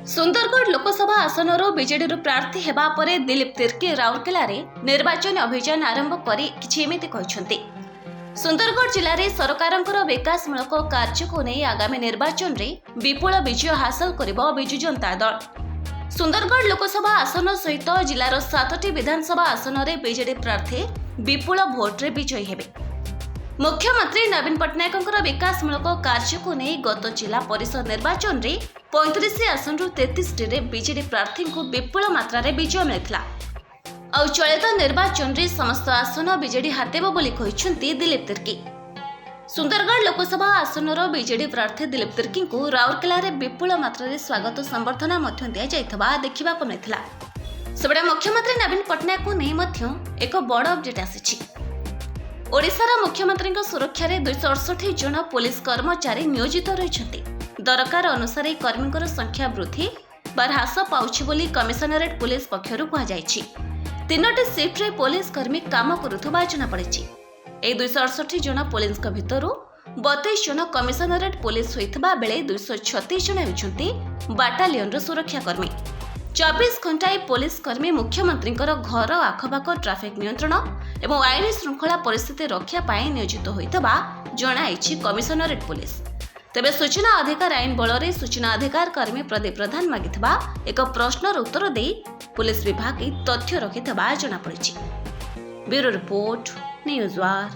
सुंदरगढ़ लोकसभा आसन बीजेडी प्रार्थी हेबा परे दिलीप तिर्की राउरकेला निर्वाचन अभियान आरंभ करी सुंदरगढ़ जिले में सरकार विकासमूलक कार्य को नहीं आगामी निर्वाचन में विपुल विजय हासिल करिबो बिजु जनता दल। सुंदरगढ़ लोकसभा आसन सहित जिलार 7टी विधानसभा आसन में बीजेडी प्रार्थी विपुल भोट्रे विजयी हेबे। मुख्यमंत्री नवीन पट्टनायक विकासमूलक कार्य को नहीं गत जिला परिषद निर्वाचन में 35 आसन 33 बीजेडी प्रार्थी को विपुल मात्रा विजय मिलता। चलित निर्वाचन में समस्त आसन बीजेडी हातेब बोली कहते दिलीप तिर्की। सुंदरगढ़ लोकसभा आसन बीजेडी प्रार्थी दिलीप तिर्की को राउरकेला विपुल मात्रा स्वागत संबर्धना देखा मिलता। सेबडे मुख्यमंत्री नवीन पट्टनायक को नहीं एक बड़ अपडेट आसी। ओडिशार मुख्यमंत्री सुरक्षा 268 जन पुलिस कर्मचारी नियोजित रही। दरकार अनुसार कर्मी संख्या वृद्धि ह्रास पाउछि बोली कमिशनरेट पुलिस पक्षरु कहुଯାଇଛି। 3टी शिफ्ट पुलिस कर्मी काम करुवा जनापड़ी। 268 जन पुलिस भितर 32 जन कमिशनरेट पुलिस होइतबा बेले 236 जन होउछन्ती बाटालियन सुरक्षा कर्मी। 24 घंटाई पुलिस कर्मी मुख्यमंत्री घर आखपाख ट्राफिक नियंत्रण एवं आईन श्रृंखला परिस्थिति रक्षा पाई नियोजित होइतबा जणाइछि कमिशनरेट पुलिस। तेबे सूचना अधिकार आईन बल सूचना अधिकार कर्मी प्रदीप प्रधान मागिथिबा एक प्रश्नर उत्तर दे पुलिस विभाग तथ्य रखिथिबा जणापड़िछि। ब्यूरो रिपोर्ट न्यूज वार।